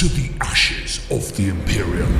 to the ashes of the Imperium.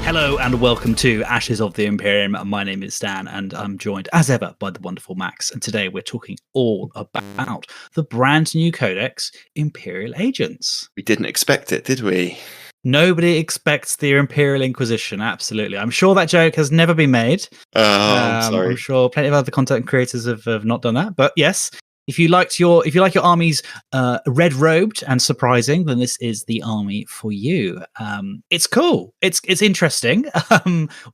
Hello and welcome to Ashes of the Imperium. My name is Stan and I'm joined as ever by the wonderful Max. And today we're talking all about the brand new Codex, Imperial Agents. We didn't expect it, did we? Nobody expects the Imperial Inquisition, absolutely. I'm sure that joke has never been made. I'm sorry. I'm sure plenty of other content creators have not done that. But yes, if you like your armies red-robed and surprising, then this is the army for you. It's cool. It's interesting.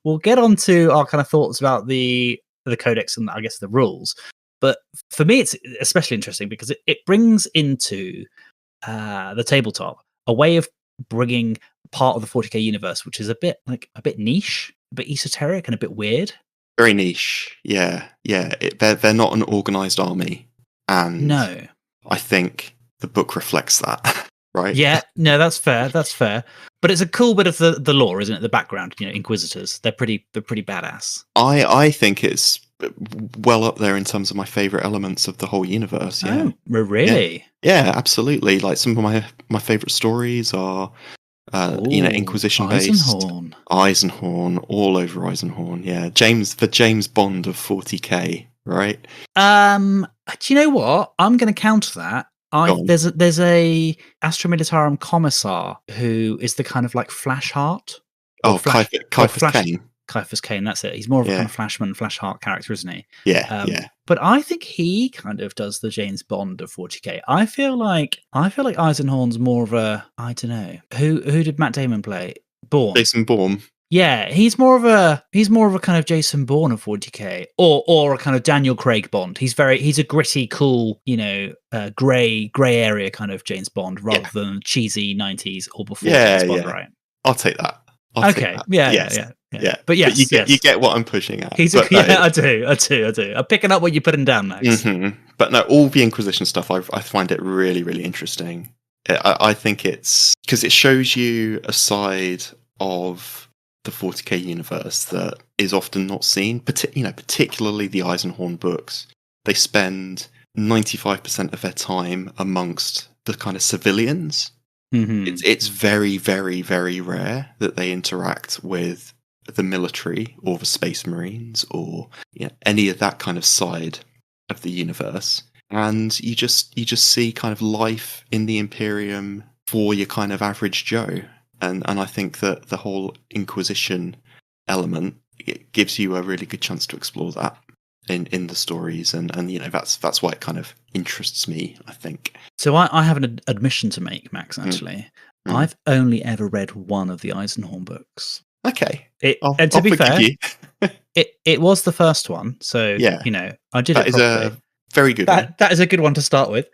We'll get on to our kind of thoughts about the Codex and I guess the rules. But for me, it's especially interesting because it brings into the tabletop a way of bringing part of the 40k universe, which is a bit niche, a bit esoteric, and a bit weird. Very niche. Yeah. They're not an organised army. And no, I think the book reflects that, right? Yeah, no, that's fair. But it's a cool bit of the lore, isn't it? The background, Inquisitors. They're pretty badass. I think it's well up there in terms of my favourite elements of the whole universe. Yeah. Oh, really? Yeah, absolutely. Like some of my favourite stories are Inquisition based. Eisenhorn, all over Eisenhorn. Yeah, the James Bond of 40k, right? Do you know what? I'm going to counter that. There's a Astra Militarum Commissar who is the kind of like Flash Heart. Caiaphas Cain. Caiaphas Cain, that's it. He's more of a kind of Flash Heart character, isn't he? Yeah. But I think he kind of does the James Bond of 40k. I feel like Eisenhorn's more of a, I don't know. Who did Matt Damon play? Bourne. Jason Bourne. Yeah, he's more of a kind of Jason Bourne of 40k, or a kind of Daniel Craig Bond. He's a gritty, cool, grey area kind of James Bond rather than cheesy 90s or before James Bond, right? I'll take that. Yeah. But yes, you get what I'm pushing at. I do. I'm picking up what you're putting down, Max. Mm-hmm. But no, all the Inquisition stuff, I find it really, really interesting. I think it's because it shows you a side of the 40k universe that is often not seen. Particularly the Eisenhorn books. They spend 95% of their time amongst the kind of civilians. Mm-hmm. It's very, very, very rare that they interact with the military or the space marines or any of that kind of side of the universe. And you just see kind of life in the Imperium for your kind of average Joe. And I think that the whole Inquisition element, it gives you a really good chance to explore that in the stories, and that's why it kind of interests me, I think. So I have an admission to make, Max. Actually, I've only ever read one of the Eisenhorn books. Okay, and to be fair, it was the first one. So I did it properly. Very good. That is a good one to start with.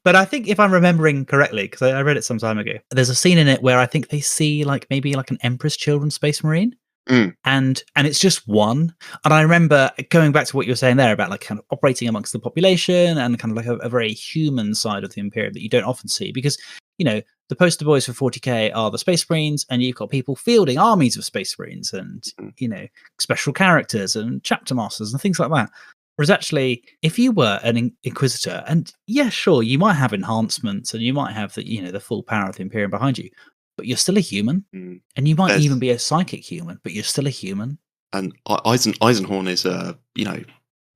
But I think if I'm remembering correctly, because I read it some time ago, there's a scene in it where I think they see maybe an Empress Children Space Marine. And it's just one. And I remember going back to what you were saying there about kind of operating amongst the population and kind of a very human side of the Imperium that you don't often see, because the poster boys for 40k are the Space Marines, and you've got people fielding armies of Space Marines and special characters and chapter masters and things like that. Whereas actually, if you were an Inquisitor, and sure, you might have enhancements and you might have the full power of the Imperium behind you, but you're still a human, and you might even be a psychic human, but you're still a human. And Eisenhorn is a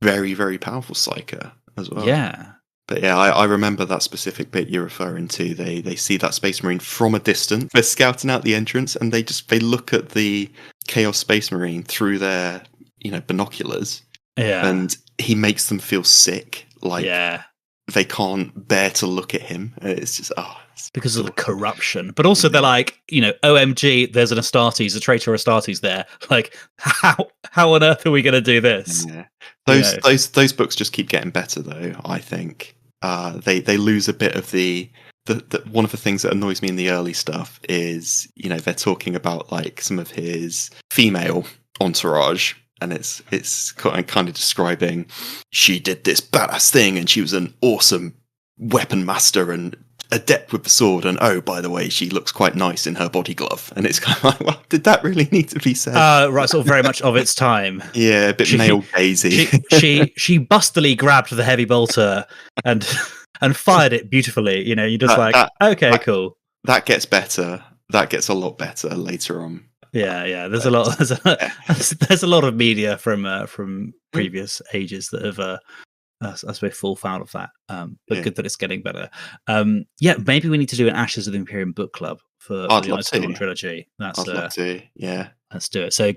very, very powerful psyker as well. Yeah. But I remember that specific bit you're referring to. They see that Space Marine from a distance. They're scouting out the entrance, and they look at the Chaos Space Marine through their binoculars. Yeah. And he makes them feel sick. They can't bear to look at him. It's just because of the corruption. But also they're like, OMG, there's an Astartes, a traitor Astartes there. Like, how on earth are we going to do this? Yeah. Those books just keep getting better, though, I think. They lose a bit of the one of the things that annoys me in the early stuff is, they're talking about some of his female entourage. And it's kind of describing she did this badass thing and she was an awesome weapon master and adept with the sword, and oh, by the way, she looks quite nice in her body glove. And it's kind of like, well, did that really need to be said? Right, sort of very much of its time. Yeah, a bit male gazy. She bustily grabbed the heavy bolter and fired it beautifully. You know, you're just okay, cool. That gets better. That gets a lot better later on. Yeah. There's a lot. There's a lot of media from previous ages that have. I suppose fall foul of that, but good that it's getting better. Maybe we need to do an Ashes of the Imperium book club for the Iceborne trilogy. I'd love to. Yeah, let's do it. So,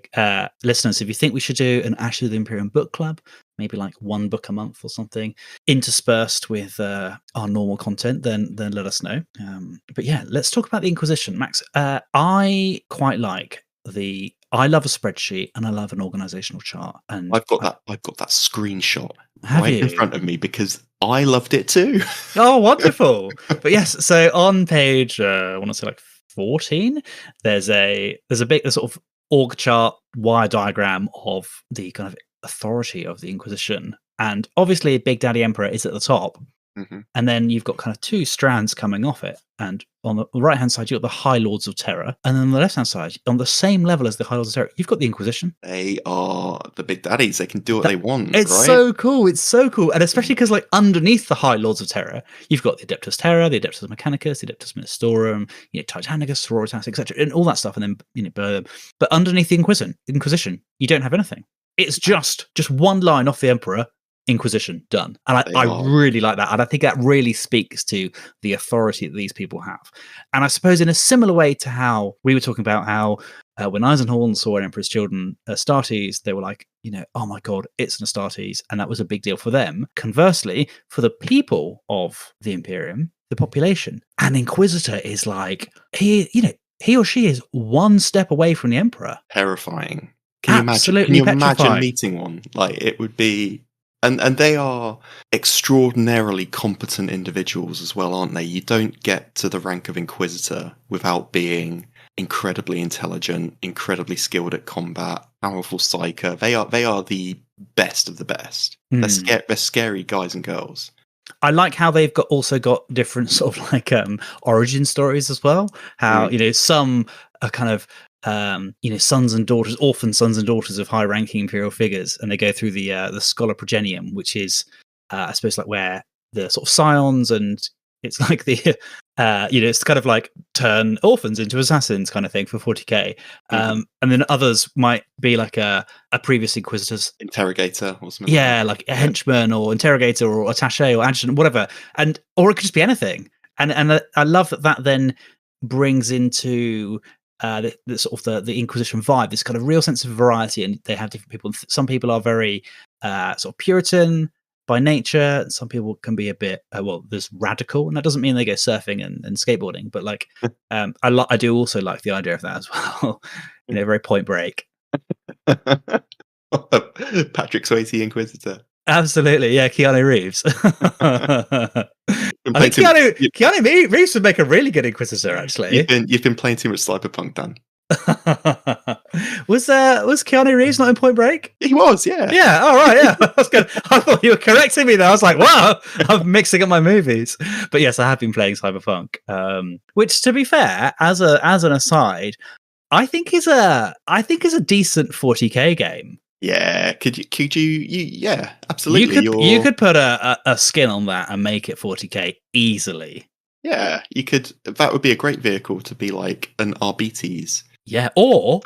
listeners, if you think we should do an Ashes of the Imperium book club, maybe like one book a month or something, interspersed with our normal content, then let us know. But yeah, let's talk about the Inquisition, Max. I quite like I love a spreadsheet and I love an organizational chart. And I've got that screenshot in front of me because I loved it too. Oh, wonderful! But yes, so on page I want to say like 14, there's a big sort of org chart wire diagram of the kind of authority of the Inquisition, and obviously Big Daddy Emperor is at the top. Mm-hmm. And then you've got kind of two strands coming off it. And on the right-hand side, you've got the High Lords of Terror. And then on the left-hand side, on the same level as the High Lords of Terror, you've got the Inquisition. They are the big daddies. They can do what they want, It's right? so cool. It's so cool. And especially because, like, underneath the High Lords of Terror, you've got the Adeptus Terra, the Adeptus Mechanicus, the Adeptus Ministorum, Titanicus, Sororitas, etc., and all that stuff. And then, but underneath the Inquisition, you don't have anything. It's just one line off the Emperor, Inquisition, done. And I really like that. And I think that really speaks to the authority that these people have. And I suppose in a similar way to how we were talking about how when Eisenhorn saw an Emperor's Children Astartes, they were like, oh my God, it's an Astartes. And that was a big deal for them. Conversely, for the people of the Imperium, the population, an Inquisitor is like, he or she is one step away from the Emperor. Terrifying. Can you imagine meeting one? Like, it would be... And they are extraordinarily competent individuals as well, aren't they? You don't get to the rank of Inquisitor without being incredibly intelligent, incredibly skilled at combat, powerful psyker. They are the best of the best. They're scary guys and girls. I like how they've also got different sort of like origin stories as well. How some are kind of sons and daughters, orphan sons and daughters of high-ranking imperial figures, and they go through the Scholar Progenium, which is, I suppose, like where the sort of scions, and it's like the, it's kind of like turn orphans into assassins kind of thing for 40k, and then others might be like a previous Inquisitor's interrogator or something. Like a henchman or interrogator or attaché or adjutant, whatever, or it could just be anything. And I love that then brings into the sort of the Inquisition vibe, this kind of real sense of variety, and they have different people. Some people are very sort of Puritan by nature. Some people can be a bit there's radical, and that doesn't mean they go surfing and skateboarding, but like I do also like the idea of that as well. Very Point Break. Patrick Swayze Inquisitor. Absolutely, yeah, Keanu Reeves. I think Keanu Reeves would make a really good Inquisitor, actually. You've been playing too much Cyberpunk, Dan. Was Keanu Reeves not in Point Break? He was, yeah. Yeah, all right, yeah. That's good. I thought you were correcting me there. I was like, wow, I'm mixing up my movies. But yes, I have been playing Cyberpunk, which, to be fair, as an aside, I think is a decent 40k game. Yeah, could you yeah, absolutely. You could put a skin on that and make it 40k easily. Yeah, you could. That would be a great vehicle to be like an RBTs. Yeah, or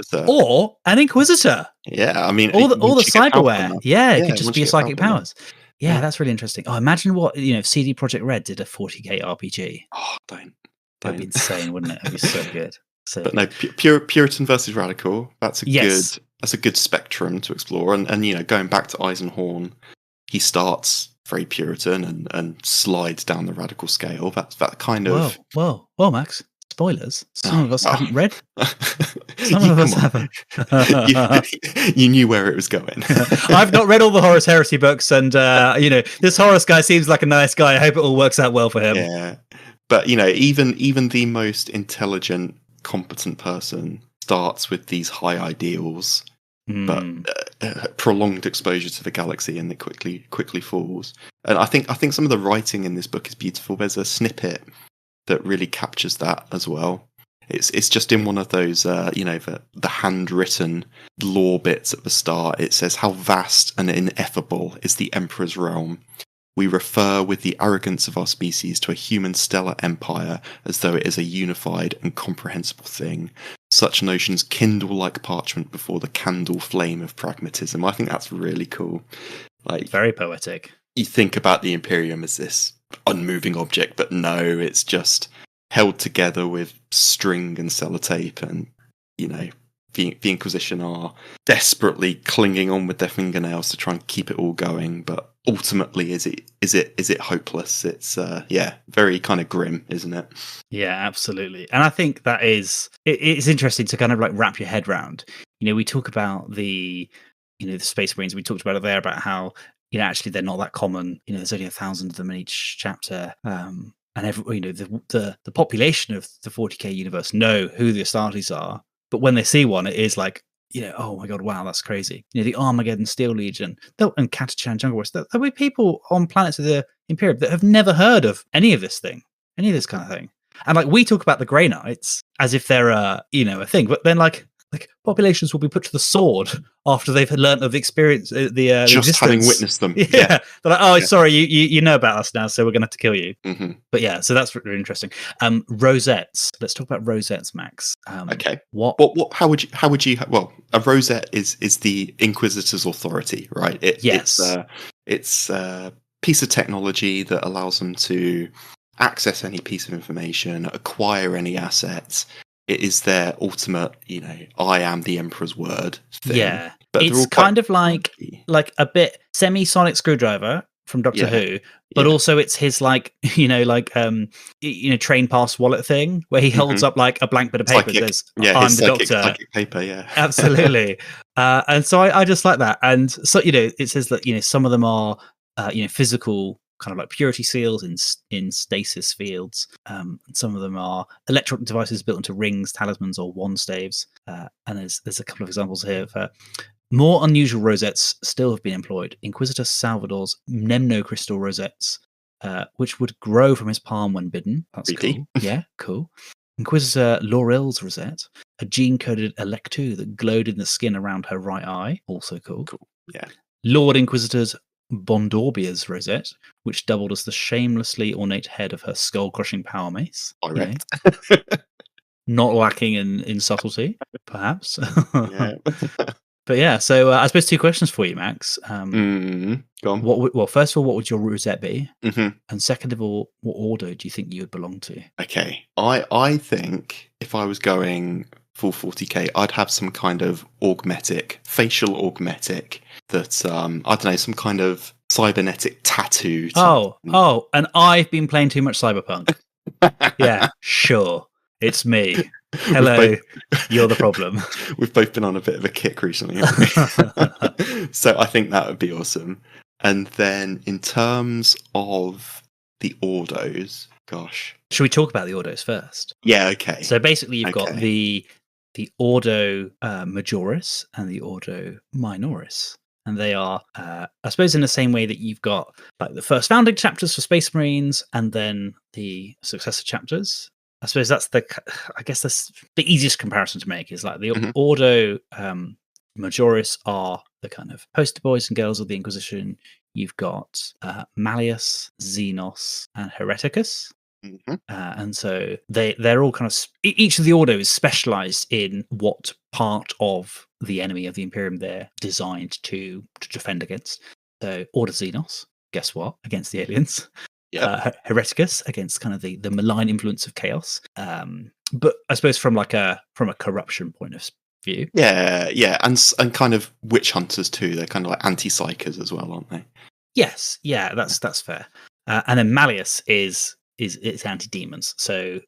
an Inquisitor. Yeah, I mean, all the cyberware. Yeah, it could just be your psychic powers. Yeah, that's really interesting. Oh, imagine what if CD Projekt Red did a 40k RPG. Oh, don't. That'd be insane, wouldn't it? It'd be so good. But no, Puritan versus radical. That's a good spectrum to explore. And going back to Eisenhorn, he starts very Puritan and slides down the radical scale. That's that kind of. Well, Max. Spoilers. Some of us haven't read. Some of us haven't. You knew where it was going. I've not read all the Horus Heresy books, and this Horus guy seems like a nice guy. I hope it all works out well for him. Yeah, but even the most intelligent, competent person starts with these high ideals, but prolonged exposure to the galaxy, and it quickly falls. And I think some of the writing in this book is beautiful. There's a snippet that really captures that as well. It's just in one of those, the handwritten lore bits at the start. It says, "How vast and ineffable is the Emperor's realm. We refer with the arrogance of our species to a human stellar empire as though it is a unified and comprehensible thing. Such notions kindle like parchment before the candle flame of pragmatism." I think that's really cool. Like, very poetic. You think about the Imperium as this unmoving object, but no, it's just held together with string and sellotape, and the Inquisition are desperately clinging on with their fingernails to try and keep it all going. But ultimately, is it hopeless? It's very kind of grim, isn't it? Yeah, absolutely. And I think that is it's interesting to kind of like wrap your head around. We talk about the Space Marines. We talked about it there about how actually they're not that common. There's only 1,000 of them in each chapter. And the population of the 40k universe know who the Astartes are, but when they see one, it is like, oh my god, wow, that's crazy. The Armageddon Steel Legion and Catachan Jungle Wars. There'll be people on planets of the Imperium that have never heard of any of this kind of thing. And like we talk about the Grey Knights as if they're a thing, but then like populations will be put to the sword after they've learnt of the experience, the just existence. having witnessed them. Yeah. They're like, sorry, you know about us now, so we're going to have to kill you. Mm-hmm. But yeah, so that's really interesting. Rosettes. Let's talk about rosettes, Max. Okay. What? How would you? Well, a rosette is the Inquisitor's authority, right? It's a piece of technology that allows them to access any piece of information, acquire any assets. It is their ultimate, I am the Emperor's word thing. Yeah, but it's kind of like a bit semi-sonic screwdriver from Doctor Who, but also it's his train pass wallet thing where he holds up like a blank bit of paper that says, "I'm the Doctor." Psychic paper, yeah, absolutely. And so I just like that, and so it says that some of them are physical, kind of like purity seals in stasis fields. Some of them are electronic devices built into rings, talismans, or wand staves. And there's a couple of examples here of more unusual rosettes still have been employed. Inquisitor Salvador's Mnemno crystal rosettes, which would grow from his palm when bidden. That's cool. Yeah, cool. Inquisitor Laurel's rosette, a gene-coded electu that glowed in the skin around her right eye. Also cool. Cool. Yeah. Lord Inquisitor's Bondorbia's rosette, which doubled as the shamelessly ornate head of her skull-crushing power mace. Correct. Not lacking in subtlety, perhaps. Yeah. But yeah, so I suppose two questions for you, Max. Go on. First of all, what would your rosette be? Mm-hmm. And second of all, what order do you think you would belong to? Okay, I think if I was going full 40k, I'd have some kind of facial augmetic that, I don't know, some kind of cybernetic tattoo. And I've been playing too much Cyberpunk. Yeah, sure. It's me. Hello, you're the problem. We've both been on a bit of a kick recently, haven't we? So I think that would be awesome. And then in terms of the Ordos, gosh. Should we talk about the Ordos first? Yeah, okay. So basically you've got the Ordo Majoris and the Ordo Minoris. And they are, I suppose, in the same way that you've got like the first founding chapters for Space Marines and then the successor chapters. I suppose that's the easiest comparison to make is like the Ordo Majoris are the kind of poster boys and girls of the Inquisition. You've got Malleus, Xenos, and Hereticus. And so they're all kind of each of the Ordo is specialized in what part of the enemy of the Imperium they're designed to defend against. So Ordo Xenos, guess what? Against the aliens. Hereticus against kind of the malign influence of chaos. But I suppose from a corruption point of view. Yeah, and kind of witch hunters too. They're kind of like anti-psychers as well, aren't they? Yes, yeah, that's fair. And then Malleus is anti-demons, so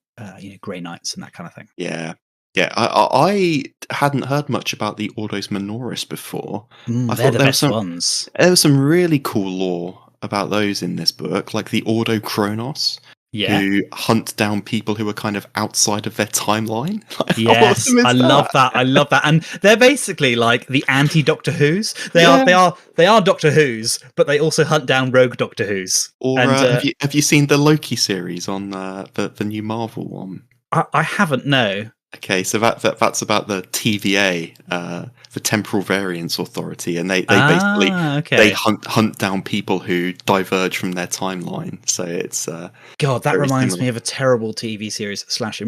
Grey Knights and that kind of thing. Yeah. I hadn't heard much about the Ordos Minoris before. I they're the best ones. There was some really cool lore about those in this book, like the Ordo Kronos, Yeah. who hunt down people who are kind of outside of their timeline. Like, how Yes, awesome is I love that. I love that, and they're basically like the anti-Doctor Who's. They are Doctor Who's, but they also hunt down rogue Doctor Who's. Or And have you seen the Loki series on the new Marvel one? I haven't. No. Okay, so that's about the TVA, the Temporal Variance Authority, and they basically okay. they hunt down people who diverge from their timeline. So it's God, that very reminds similar. me of a terrible TV series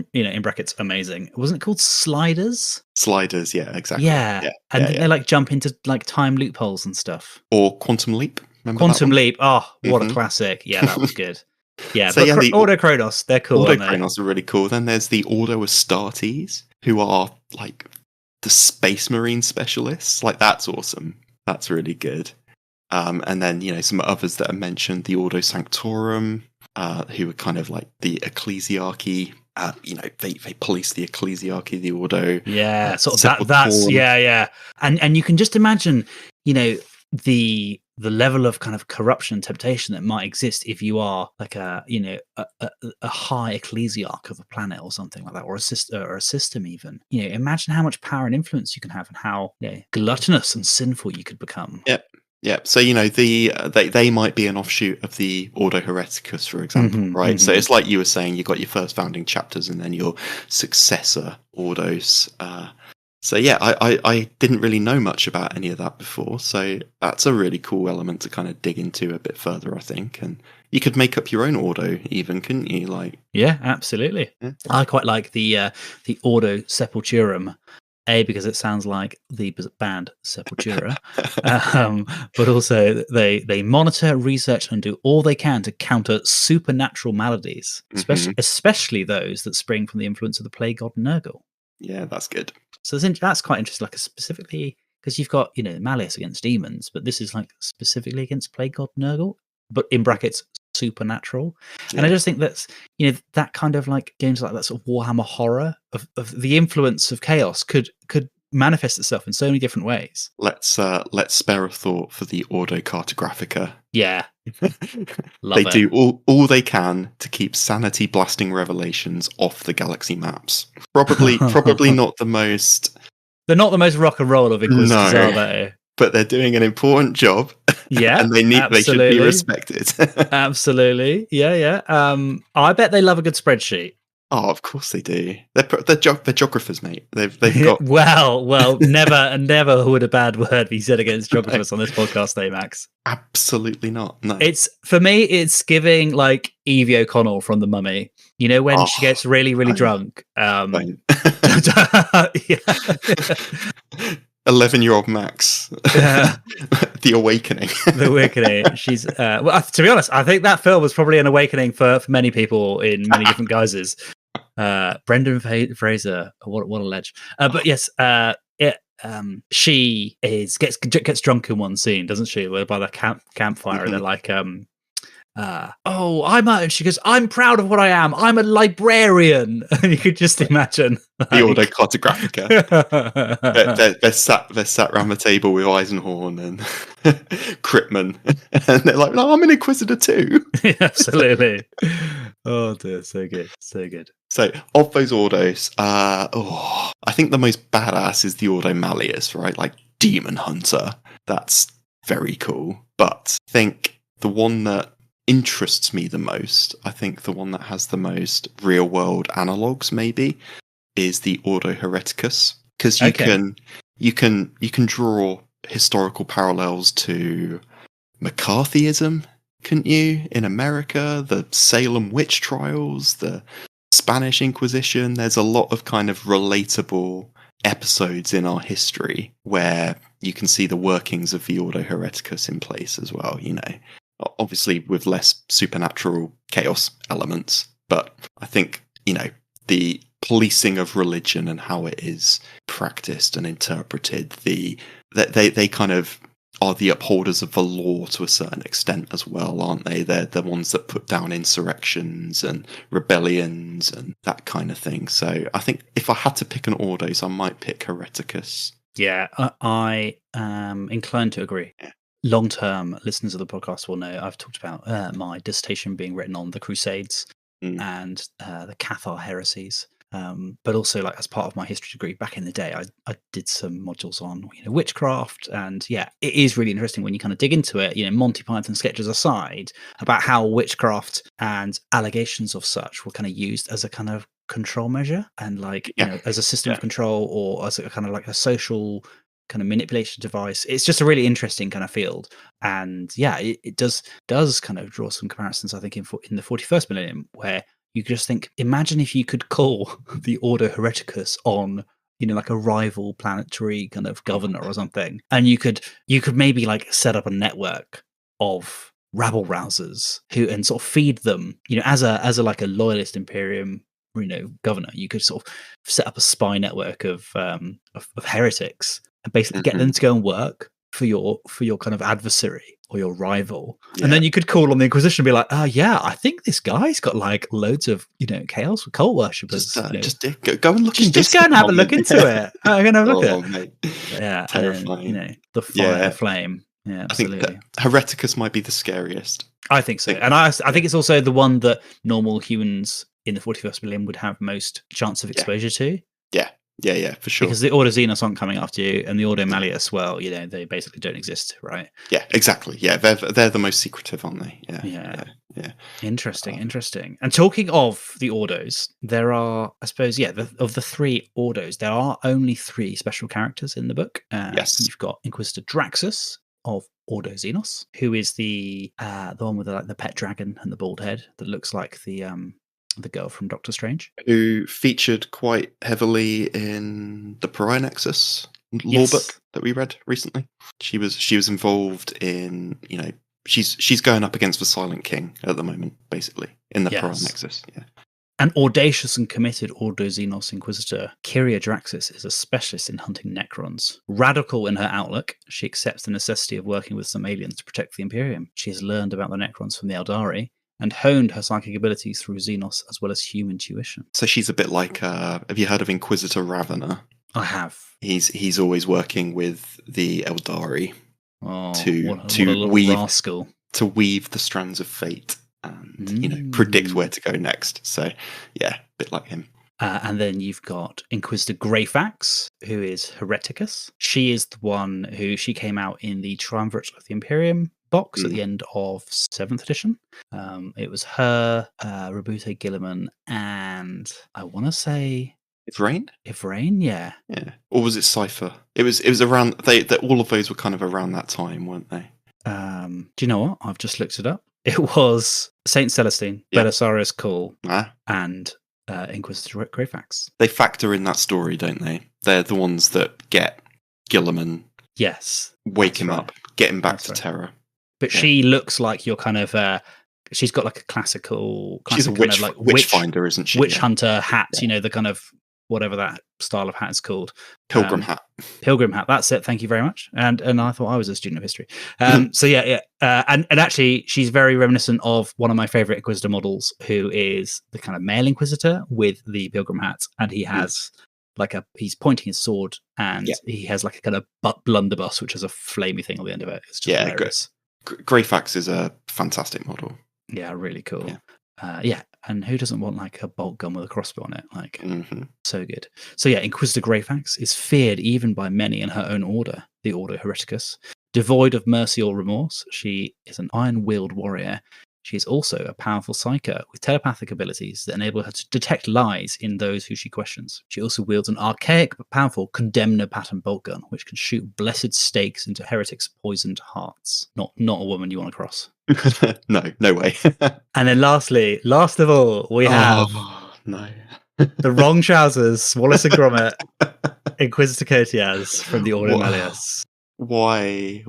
/ in brackets amazing. Wasn't it called Sliders? Sliders, yeah, exactly. Yeah, and they like jump into like time loopholes and stuff. Or Quantum Leap. Remember Quantum that one? Leap. Oh, what a Mhm. classic! Yeah, that was good. Yeah, So but yeah, Ordo Kronos, they're cool, Ordo aren't they? Xenos are really cool. Then there's the Ordo Astartes, who are like the Space Marine specialists. Like that's awesome. That's really good. And then some others that are mentioned, the Ordo Sanctorum, who are kind of like the ecclesiarchy. They police the ecclesiarchy, the Ordo. Yeah, sort of that's Sepulchrorum. yeah. And you can just imagine, the level of kind of corruption and temptation that might exist if you are like a high ecclesiarch of a planet or something like that, or a system even. Imagine how much power and influence you can have and how gluttonous and sinful you could become. Yep. So they might be an offshoot of the Ordo Hereticus, for example, right? So it's like you were saying, you got your first founding chapters and then your successor Ordos. So yeah, I didn't really know much about any of that before. So that's a really cool element to kind of dig into a bit further, I think. And you could make up your own Ordo, even, couldn't you? Like, yeah, absolutely. Yeah. I quite like the Ordo Sepulchrorum. Because it sounds like the band Sepultura, but also they monitor, research, and do all they can to counter supernatural maladies, especially those that spring from the influence of the plague god Nurgle. Yeah, that's good. So that's quite interesting, like specifically because you've got Malleus against demons, but this is like specifically against plague god Nurgle, but in brackets supernatural. Yeah. And I just think that's that kind of like games like that sort of Warhammer horror of the influence of chaos could manifest itself in so many different ways. Let's spare a thought for the Ordo Cartographica. Yeah. They do all they can to keep sanity blasting revelations off the galaxy maps. Probably not the most. They're not the most rock and roll of Inquisitors, are they? But they're doing an important job. Yeah, and they should be respected. Absolutely, yeah. I bet they love a good spreadsheet. Oh, of course they do. They're geographers, mate. They've got well. Never would a bad word be said against geographers on this podcast, Max. Absolutely not. No. It's for me. It's giving like Evie O'Connell from The Mummy. When she gets really, really drunk. 11-year-old Max. The Awakening. The Awakening. She's to be honest, I think that film was probably an awakening for many people in many different guises. Brendan Fraser, what a ledge. But yes, she gets drunk in one scene, doesn't she? Where by the campfire, they're like, she goes, I'm proud of what I am. I'm a librarian. And you could just imagine the Ordo Cartographica. they're sat around the table with Eisenhorn and Critman, and they're like, "No, I'm an Inquisitor too." Absolutely. Oh dear, so good. So of those Ordos, I think the most badass is the Ordo Malleus, right? Like Demon Hunter. That's very cool. But I think the one that interests me the most, I think the one that has the most real world analogues maybe is the Ordo Hereticus, because you can draw historical parallels to McCarthyism, couldn't you, in America, the Salem witch trials, the Spanish Inquisition. There's a lot of kind of relatable episodes in our history where you can see the workings of the Ordo Hereticus in place as well, obviously with less supernatural chaos elements, but I think the policing of religion and how it is practiced and interpreted, they kind of are the upholders of the law to a certain extent as well, aren't they? They're the ones that put down insurrections and rebellions and that kind of thing. So I think if I had to pick an Ordos, I might pick Hereticus. Yeah, I am inclined to agree. Yeah. Long-term listeners of the podcast will know I've talked about my dissertation being written on the Crusades and the Cathar heresies. But also, like as part of my history degree back in the day, I did some modules on witchcraft, and yeah, it is really interesting when you kind of dig into it. Monty Python sketches aside, about how witchcraft and allegations of such were kind of used as a kind of control measure, and as a system of control, or as a kind of like a social kind of manipulation device. It's just a really interesting kind of field, and yeah, it does kind of draw some comparisons, I think, in the 41st millennium, where you just think, imagine if you could call the Ordo Hereticus on, like a rival planetary kind of governor or something, and you could maybe like set up a network of rabble rousers and sort of feed them, as a like a loyalist Imperium, governor. You could sort of set up a spy network of heretics and basically get them to go and work for your kind of adversary or your rival, and then you could call on the Inquisition and be like, yeah, I think this guy's got like loads of chaos cult worshippers. Just go and look. Just go and have a look into it. I'm gonna have a look at it. Mate. Yeah, terrifying. And then, the fire, the flame. Yeah, absolutely. I think Hereticus might be the scariest. I think so, and I think it's also the one that normal humans in the 41st millennium would have most chance of exposure to. Yeah, for sure. Because the Ordo Xenos aren't coming after you, and the Ordo Malleus, well, they basically don't exist, right? Yeah, exactly. Yeah, they're the most secretive, aren't they? Yeah. Interesting. And talking of the Ordos, there are, I suppose, of the 3 Ordos, there are only 3 special characters in the book. Yes. You've got Inquisitor Draxus of Ordo Xenos, who is the one with the pet dragon and the bald head that looks like the girl from Doctor Strange, who featured quite heavily in the Pariah Nexus lore book that we read recently. She was involved in, she's going up against the Silent King at the moment, basically, in the Pariah Nexus. Yeah. An audacious and committed Ordo Xenos Inquisitor, Kyria Draxus is a specialist in hunting Necrons. Radical in her outlook, she accepts the necessity of working with some aliens to protect the Imperium. She has learned about the Necrons from the Eldari, and honed her psychic abilities through Xenos as well as human intuition. So she's a bit like, have you heard of Inquisitor Ravener? I have. He's always working with the Eldari to weave the strands of fate and predict where to go next. So yeah, a bit like him. And then you've got Inquisitor Greyfax, who is Hereticus. She is the one she came out in the Triumvirate of the Imperium box at the end of 7th edition. It was her, Rabute Gilliman, and I want to say Ivrain, yeah. Or was it Cypher? It was around. All of those were kind of around that time, weren't they? Do you know what? I've just looked it up. It was Saint Celestine, Belisarius Cawl, and Inquisitor Greyfax. They factor in that story, don't they? They're the ones that get Gilliman. Yes, wake him up, get him back to Terra. But she looks like your kind of. She's got like a classical. She's a witch, kind of like witch finder, isn't she? Witch hunter hat. The kind of whatever that style of hat is called. Pilgrim hat. Pilgrim hat. That's it. Thank you very much. And I thought I was a student of history. So yeah. And actually, she's very reminiscent of one of my favorite Inquisitor models, who is the kind of male Inquisitor with the pilgrim hat, and he has. He's pointing his sword, and he has like a kind of blunderbuss, which has a flamey thing on the end of it. It's just hilarious. Greyfax is a fantastic model. Yeah, really cool. Yeah. And who doesn't want like a bolt gun with a crossbow on it? So good. So yeah, Inquisitor Greyfax is feared even by many in her own order, the Ordo Hereticus. Devoid of mercy or remorse, she is an iron-willed warrior. She is also a powerful psyker with telepathic abilities that enable her to detect lies in those who she questions. She also wields an archaic but powerful Condemner pattern bolt gun, which can shoot blessed stakes into heretics' poisoned hearts. Not a woman you want to cross. No way. And then last of all, we have the wrong trousers, Wallace and Gromit, Inquisitor Cotiaz from the Ordo Malleus. Why?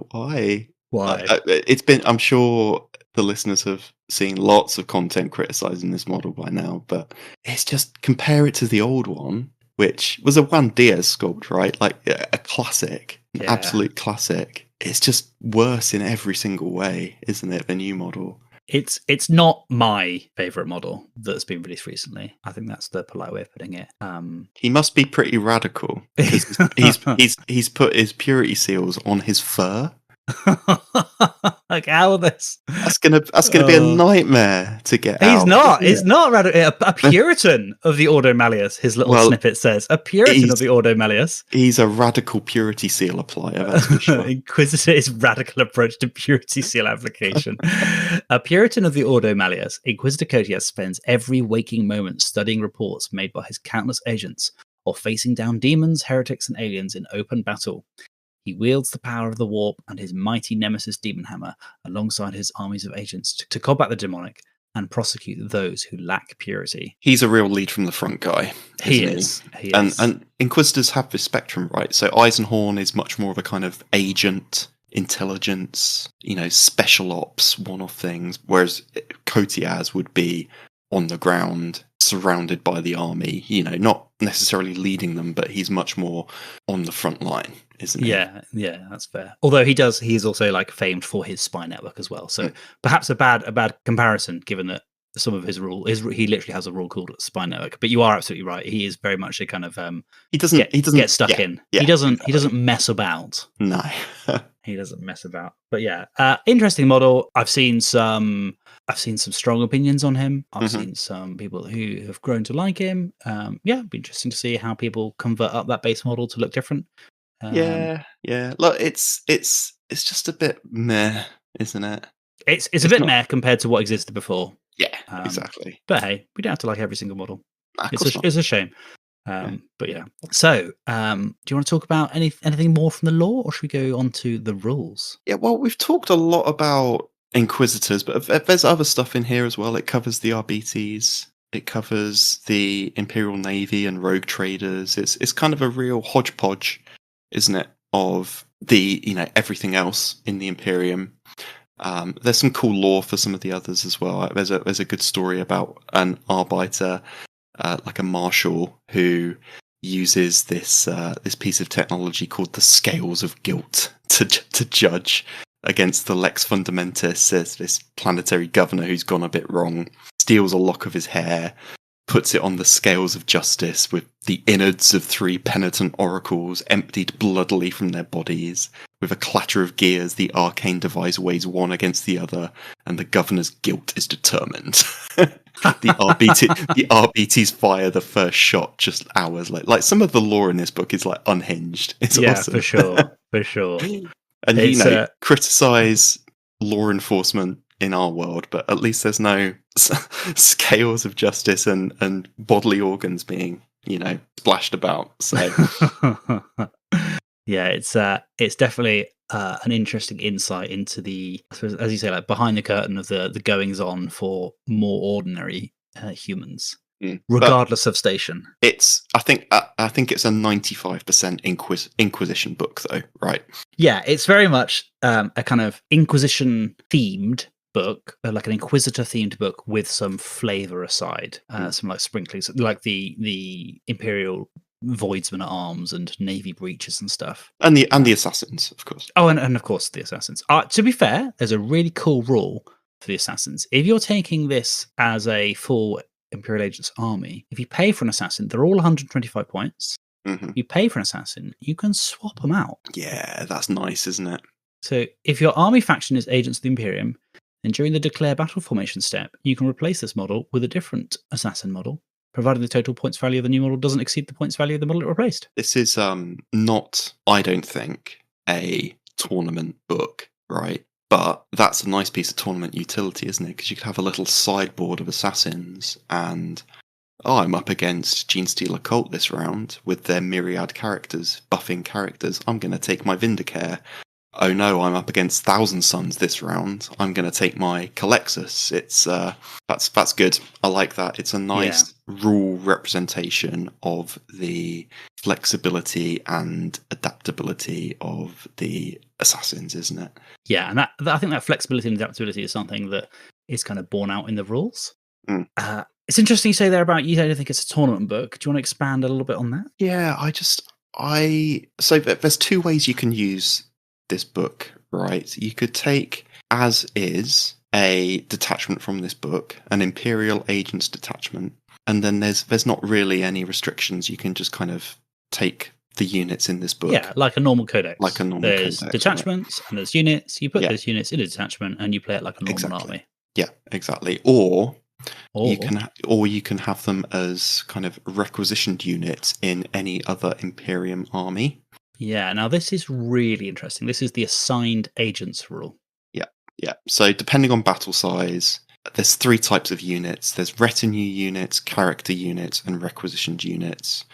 It's been. I'm sure the listeners have seen lots of content criticizing this model by now, but it's just compare it to the old one, which was a Juan Diaz sculpt, right? Like a classic, an absolute classic. It's just worse in every single way, isn't it? The new model. It's not my favorite model that's been released recently. I think that's the polite way of putting it. He must be pretty radical because he's put his purity seals on his fur. Like how this? That's gonna be a nightmare to get out. He's not. Isn't He's it? not a Puritan of the Ordo Malleus. His little Well, snippet says a Puritan of the Ordo Malleus. He's a radical purity seal applier. That's for sure. Inquisitor's radical approach to purity seal application. A Puritan of the Ordo Malleus, Inquisitor Codex spends every waking moment studying reports made by his countless agents or facing down demons, heretics, and aliens in open battle. He wields the power of the warp and his mighty nemesis Demon Hammer alongside his armies of agents to combat the demonic and prosecute those who lack purity. He's a real lead from the front guy. He is. And Inquisitors have this spectrum, right? So Eisenhorn is much more of a kind of agent, intelligence, special ops, one-off things, whereas Kotiaz would be on the ground, surrounded by the army, not necessarily leading them, but he's much more on the front line, isn't he? Yeah, that's fair. Although he's also like famed for his spy network as well. So perhaps a bad comparison, given that some of his he literally has a rule called spy network. But you are absolutely right. He is very much a kind of he doesn't get stuck in. Yeah, he doesn't mess about. No. He doesn't mess about. But yeah, interesting model. I've seen some strong opinions on him. I've seen some people who have grown to like him. It'd be interesting to see how people convert up that base model to look different. Yeah. Look, it's just a bit meh, isn't it? It's a bit meh compared to what existed before. Yeah, exactly. But hey, we don't have to like every single model. Nah, it's a shame. But yeah. So, do you want to talk about anything more from the lore, or should we go on to the rules? Yeah, well, we've talked a lot about Inquisitors, but there's other stuff in here as well. It covers the RBTs. It covers the Imperial Navy and rogue traders. It's kind of a real hodgepodge, isn't it, of the everything else in the Imperium. There's some cool lore for some of the others as well. There's a good story about an Arbeiter, like a marshal, who uses this piece of technology called the Scales of Guilt to judge against the Lex Fundamentus as this planetary governor who's gone a bit wrong, steals a lock of his hair, puts it on the scales of justice with the innards of 3 penitent oracles emptied bloodily from their bodies. With a clatter of gears, the arcane device weighs one against the other, and the governor's guilt is determined. The RBTs fire the first shot just hours later. Like, some of the lore in this book is like unhinged. It's awesome. for sure. And criticize law enforcement in our world, but at least there's no scales of justice and bodily organs being splashed about. So yeah, it's definitely an interesting insight into the, I suppose, as you say, like behind the curtain of the goings on for more ordinary humans, regardless of station. I think it's a 95% Inquisition book, though, right? Yeah, it's very much a kind of Inquisition themed book, like an Inquisitor themed book with some flavor aside, some like sprinklings, like the Imperial Voidsmen at arms and Navy breaches and stuff, and the assassins, of course. Oh, and of course the assassins. To be fair, there's a really cool rule for the assassins. If you're taking this as a full Imperial Agents army, if you pay for an assassin, they're all 125 points. If you pay for an assassin, you can swap them out. Yeah, that's nice, isn't it? So if your army faction is Agents of the Imperium, then during the declare battle formation step, you can replace this model with a different assassin model, provided the total points value of the new model doesn't exceed the points value of the model it replaced. This is not, I don't think, a tournament book, right? But that's a nice piece of tournament utility, isn't it? Because you could have a little sideboard of assassins, and I'm up against Genestealer Cult this round with their myriad characters, buffing characters. I'm going to take my Vindicare. Oh no, I'm up against Thousand Suns this round. I'm going to take my Calexus. It's that's good. I like that. It's a nice rule representation of the flexibility and adaptability of the assassins, isn't it? Yeah, and I think that flexibility and adaptability is something that is kind of borne out in the rules. It's interesting you say there about you don't think it's a tournament book. Do you want to expand a little bit on that? Yeah, so there's 2 ways you can use this book, right? You could take as is a detachment from this book, an Imperial Agents detachment, and then there's not really any restrictions. You can just kind of take the units in this book. Yeah, like a normal codex. Like a normal there's codex, detachments and there's units. You put those units in a detachment and you play it like a normal army. Yeah, exactly. Or Or you can have them as kind of requisitioned units in any other Imperium army. Yeah, now this is really interesting. This is the assigned agents rule. Yeah. So depending on battle size, there's 3 types of units. There's retinue units, character units, and requisitioned units.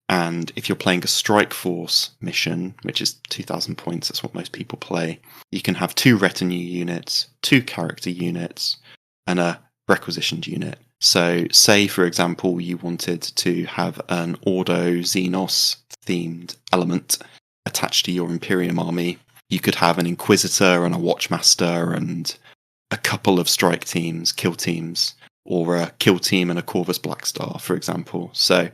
And if you're playing a strike force mission, which is 2,000 points, that's what most people play, you can have 2 retinue units, 2 character units, and a requisitioned unit. So say, for example, you wanted to have an Ordo Xenos themed element attached to your Imperium army. You could have an Inquisitor and a Watchmaster and a couple of strike teams, kill teams, or a kill team and a Corvus Blackstar, for example. So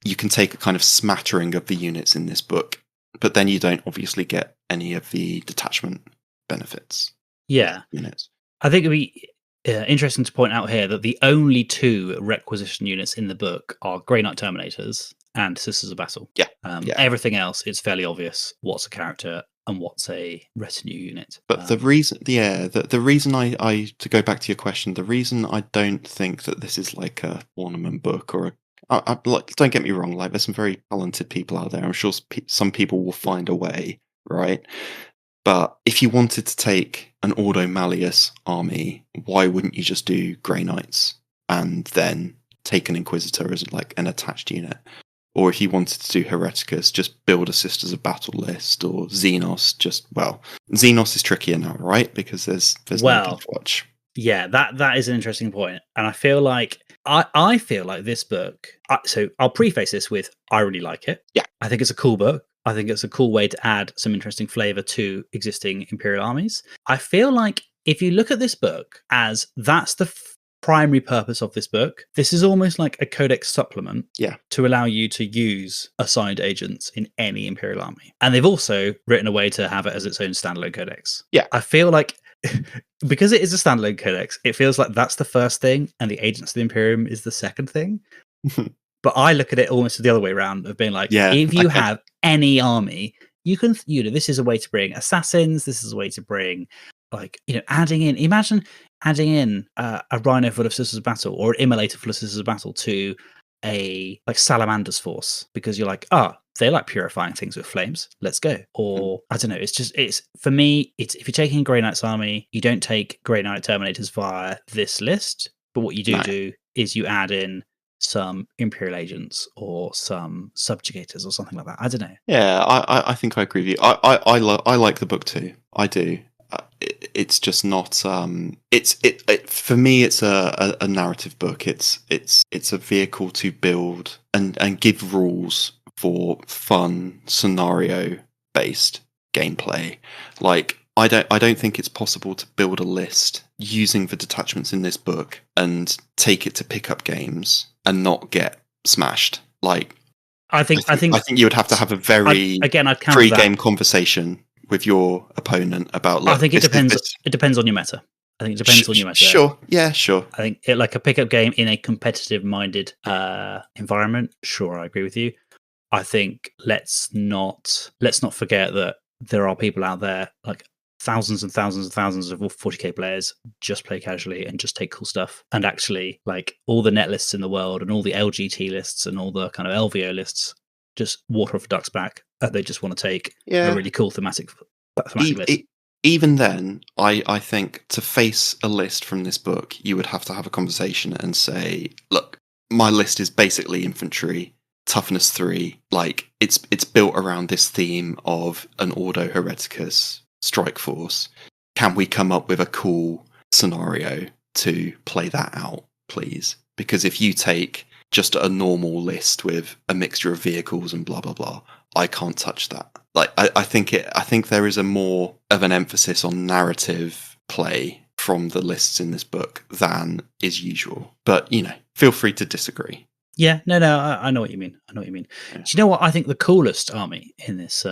you can take a kind of smattering of the units in this book, but then you don't obviously get any of the detachment benefits. Yeah. Units. I think it'd be interesting to point out here that the only 2 requisition units in the book are Grey Knight Terminators and Sisters of Battle. Yeah. Everything else, it's fairly obvious what's a character and what's a retinue unit. But the reason, the reason I to go back to your question, the reason I don't think that this is like a ornament book or like, don't get me wrong, like there's some very talented people out there. I'm sure some people will find a way, right? But if you wanted to take an Ordo Malleus army, why wouldn't you just do Grey Knights and then take an Inquisitor as like an attached unit? Or if you wanted to do Hereticus, just build a Sisters of Battle list, or Xenos, Xenos is trickier now, right? Because there's no watch. Yeah, that is an interesting point. And I feel like I feel like this book, so I'll preface this with, I really like it. Yeah. I think it's a cool book. I think it's a cool way to add some interesting flavour to existing Imperial armies. I feel like if you look at this book as that's the primary purpose of this book, this is almost like a Codex supplement to allow you to use assigned agents in any Imperial army. And they've also written a way to have it as its own standalone Codex. Yeah. I feel like because it is a standalone Codex, it feels like that's the first thing and the Agents of the Imperium is the second thing. But I look at it almost the other way around of being like, if you have any army, you can, this is a way to bring assassins, this is a way to bring imagine adding in a Rhino full of Sisters of Battle or an Immolator full of Sisters of Battle to a like Salamander's force, because you're like, they like purifying things with flames, let's go. Or I don't know, it's for me, it's if you're taking Grey Knight's army, you don't take Grey Knight Terminators via this list, but what you do is you add in some Imperial Agents or some Subjugators or something like that. I don't know. Yeah, I think I agree with you. I like the book too. I do. It's just not. For me, it's a narrative book. It's a vehicle to build and give rules for fun scenario based gameplay. Like I don't think it's possible to build a list using the detachments in this book and take it to pickup games and not get smashed. Like I think you would have to have a very pre-game conversation with your opponent about. I think it depends. It depends on your meta. I think it depends on your meta. Sure. Yeah. Sure. I think like a pickup game in a competitive-minded environment. Sure, I agree with you. I think let's not forget that there are people out there, like thousands and thousands and thousands of 40k players, just play casually and just take cool stuff. And actually, like all the net lists in the world and all the LGT lists and all the kind of LVO lists, just water off a duck's back. They just want to take a really cool thematic list. Even then, I think to face a list from this book, you would have to have a conversation and say, look, my list is basically infantry, toughness 3. Like it's built around this theme of an Ordo Hereticus strike force. Can we come up with a cool scenario to play that out, please? Because if you take just a normal list with a mixture of vehicles and blah blah blah, I can't touch that. Like I think there is a more of an emphasis on narrative play from the lists in this book than is usual. But feel free to disagree. Yeah, no, I know what you mean. Yeah. Do you know what I think the coolest army in this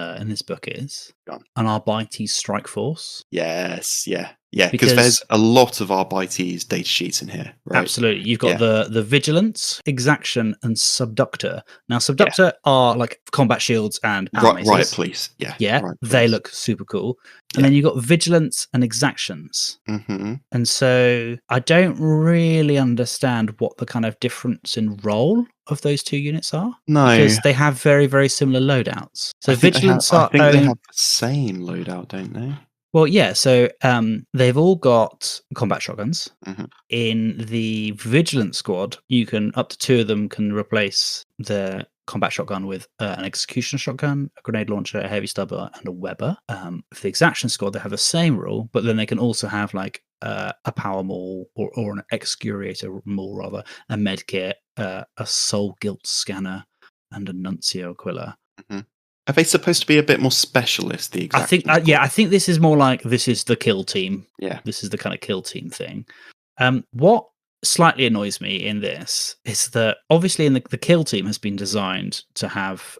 book is? An Arbites strike force. Yes, yeah. Yeah, because there's a lot of Arbiters data sheets in here, right? Absolutely. You've got the Vigilance, Exaction, and Subductor. Now, Subductor are like combat shields and battle maces. Riot Police. Yeah. Yeah, Riot they Police. look super cool. And then you've got Vigilance and Exactions. Mm-hmm. And so I don't really understand what the kind of difference in role of those two units are. No. Because they have very, very similar loadouts. So Vigilance I think they have the same loadout, don't they? Well, yeah, so they've all got combat shotguns. Mm-hmm. In the Vigilant squad, you can, up to 2 of them can replace the combat shotgun with an execution shotgun, a grenade launcher, a heavy stubber, and a Weber. For the Exaction squad, they have the same rule, but then they can also have like a power maul or an excoriator maul, rather, a medkit, a soul guilt scanner, and a nuncio quiller. Mm-hmm. Are they supposed to be a bit more specialist? The Exaction I think I think this is more like this is the kill team. Yeah, this is the kind of kill team thing. What slightly annoys me in this is that obviously in the kill team has been designed to have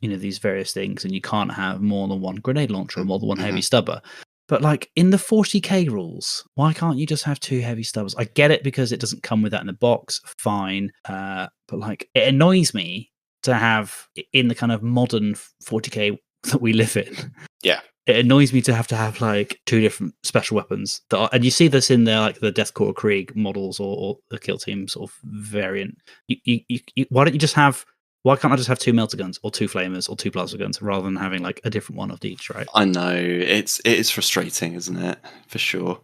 these various things, and you can't have more than one grenade launcher or more than one heavy stubber. But like in the 40k rules, why can't you just have 2 heavy stubbers? I get it because it doesn't come with that in the box, fine. But like it annoys me to have in the kind of modern 40k that we live in. Yeah. It annoys me to have like 2 different special weapons and you see this in the like the Deathcore Krieg models or the kill team sort of variant. You why can't I just have 2 melter guns or 2 flamers or 2 plasma guns rather than having like a different one of each, right? I know it is frustrating, isn't it? For sure.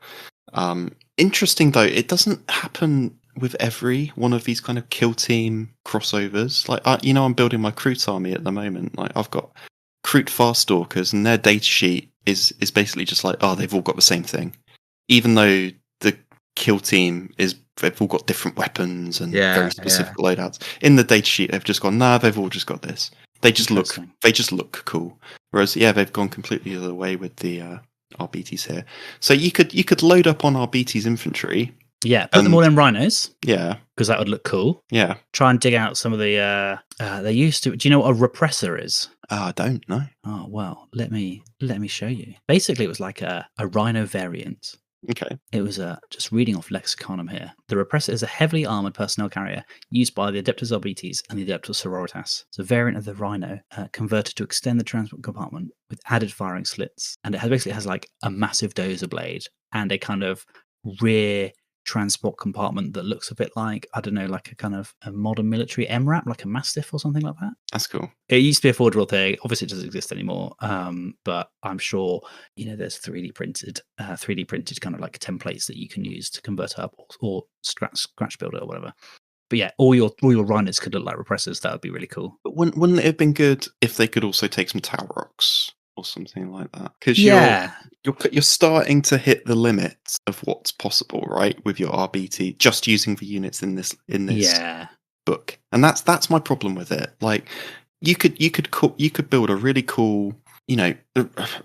Interesting though, it doesn't happen with every one of these kind of kill team crossovers. Like I'm building my Kroot army at the moment. Like I've got Kroot Farstalkers, and their data sheet is basically just like, they've all got the same thing, even though the kill team they've all got different weapons and very specific loadouts. In the data sheet, they've just gone, they've all just got this. They just look cool. Whereas they've gone completely the other way with the RBTs here. So you could load up on RBT's infantry. Yeah, put them all in rhinos. Yeah, because that would look cool. Yeah, try and dig out some of the. They used to. Do you know what a repressor is? I don't know. Oh well, let me show you. Basically, it was like a rhino variant. Okay. It was just reading off Lexiconum here. The repressor is a heavily armored personnel carrier used by the Adeptus Arbites and the Adeptus Sororitas. It's a variant of the Rhino, converted to extend the transport compartment with added firing slits, and it basically has like a massive dozer blade and a kind of rear transport compartment that looks a bit like, I don't know, like a kind of a modern military MRAP, like a Mastiff or something like that. That's cool. It used to be a affordable thing. Obviously, it doesn't exist anymore. But I'm sure there's 3D printed kind of like templates that you can use to convert up or scratch build it or whatever. But yeah, all your rhinos could look like repressors. That would be really cool. But wouldn't it have been good if they could also take some Tower Rocks or something like that? Because you're starting to hit the limits of what's possible, right, with your RBT, just using the units in this book. And that's my problem with it. Like you could build a really cool,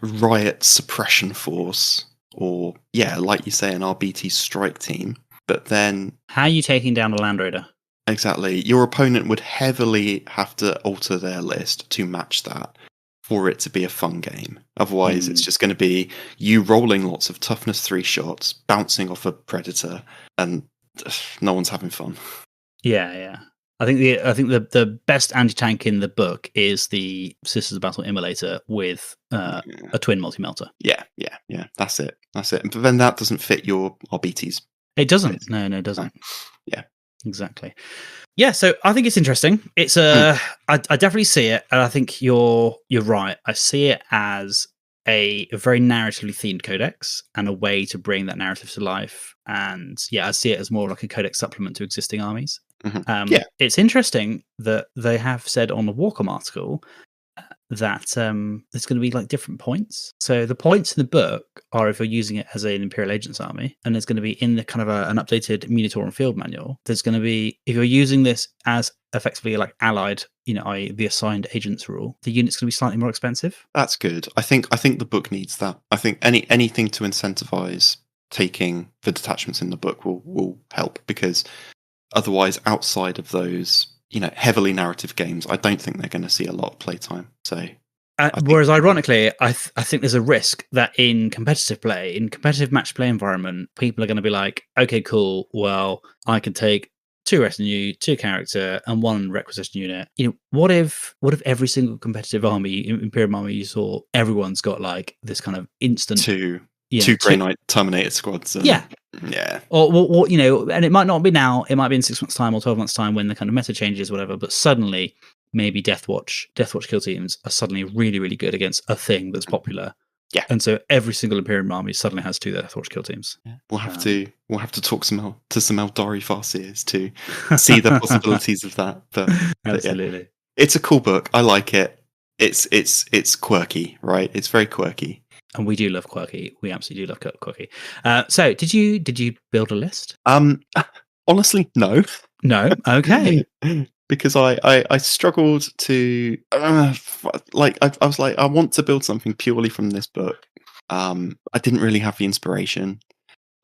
riot suppression force, or like you say, an RBT strike team. But then how are you taking down a Land Raider? Exactly. Your opponent would heavily have to alter their list to match that for it to be a fun game. Otherwise, it's just going to be you rolling lots of toughness 3 shots, bouncing off a predator, and no one's having fun. Yeah. I think the best anti-tank in the book is the Sisters of Battle Immolator with a twin multi-melter. Yeah. That's it. But then that doesn't fit your RBTs. It doesn't. No, it doesn't. Yeah. Exactly. Yeah, so I think it's interesting. It's I definitely see it, and I think you're right. I see it as a very narratively themed codex and a way to bring that narrative to life. And I see it as more like a codex supplement to existing armies. Mm-hmm. It's interesting that they have said on the Warcom article that there's going to be like different points. So the points in the book are if you're using it as an Imperial Agents army, and there's going to be in the kind of an updated Munitorum field manual, there's going to be, if you're using this as effectively like allied, i.e. the assigned agents rule, the unit's going to be slightly more expensive. That's good. I think the book needs that. I think anything to incentivize taking the detachments in the book will help, because otherwise, outside of those heavily narrative games, I don't think they're going to see a lot of playtime. So Whereas, ironically, I think there's a risk that in competitive play, in competitive match play environment, people are going to be like, okay, cool. Well, I can take 2 retinue, 2 character, and 1 requisition unit. What if every single competitive army, Imperium army you saw, everyone's got like this kind of instant two Grey Knight Terminator squads. Yeah. Or and it might not be now. It might be in 6 months' time or 12 months' time when the kind of meta changes, whatever. But suddenly, maybe Deathwatch kill teams are suddenly really, really good against a thing that's popular. Yeah. And so every single Imperium army suddenly has 2 Deathwatch kill teams. Yeah. We'll have to talk to some Eldari Farseers to see the possibilities of that. But Absolutely. Yeah. It's a cool book. I like it. It's quirky, right? It's very quirky. And we do love quirky. We absolutely do love quirky. So did you build a list? Honestly, no. No? Okay. Because I struggled to I was like, I want to build something purely from this book. I didn't really have the inspiration.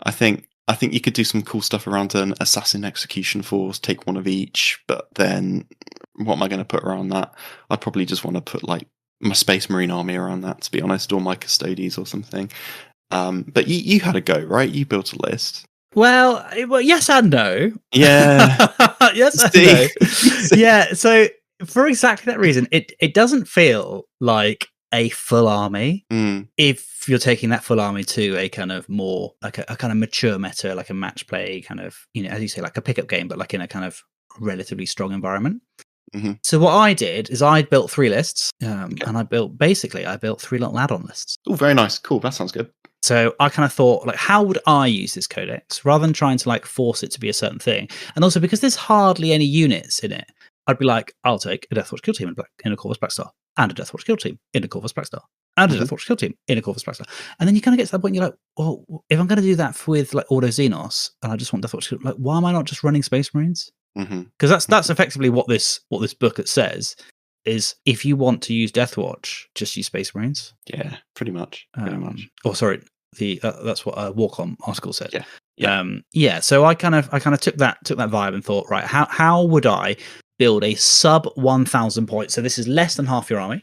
I think you could do some cool stuff around an assassin execution force, take 1 of each, but then what am I going to put around that? I'd probably just want to put like my Space Marine army around that, to be honest, or my Custodes or something. But you had a go, right? You built a list. Well, yes and no. Yeah. Yes and no. Yeah, so for exactly that reason, it doesn't feel like a full army if you're taking that full army to a kind of more like a kind of mature meta, like a match play kind of, as you say, like a pickup game, but like in a kind of relatively strong environment. Mm-hmm. So what I did is I built 3 lists, and I built 3 little add-on lists. Oh, very nice. Cool. That sounds good. So I kind of thought, like, how would I use this codex rather than trying to like force it to be a certain thing? And also because there's hardly any units in it, I'd be like, I'll take a Deathwatch kill team in a Corvus Blackstar, and a Deathwatch kill team in a Corvus Blackstar, and a Deathwatch kill team in a Corvus Blackstar. And then you kind of get to that point, you're like, well, if I'm going to do that with like Ordo Xenos, and I just want Deathwatch, like, why am I not just running Space Marines? Because that's effectively what this book says is, if you want to use Deathwatch, just use Space Marines. Yeah, pretty much. Oh, sorry, that's what a Warcom article said. Yeah. So I kind of took that vibe and thought, right, how would I build a sub 1,000 points? So this is less than half your army.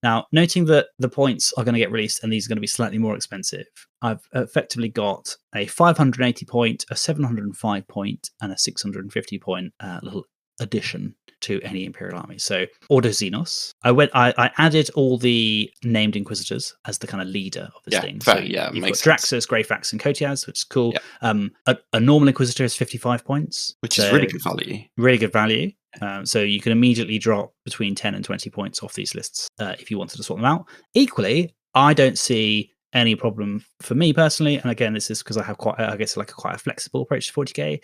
Now, noting that the points are going to get released and these are going to be slightly more expensive, I've effectively got a 580 point, a 705 point, and a 650 point little addition to any Imperial army. So Ordo Xenos, I added all the named Inquisitors as the kind of leader of this thing. Fair, so you've got makes Draxus, sense. Greyfax, and Kotias, which is cool. Yeah. A normal Inquisitor is 55 points, which is really good value. Really good value. So you can immediately drop between 10 and 20 points off these lists if you wanted to sort them out. Equally, I don't see any problem for me personally, and again, this is because I have quite a flexible approach to 40k.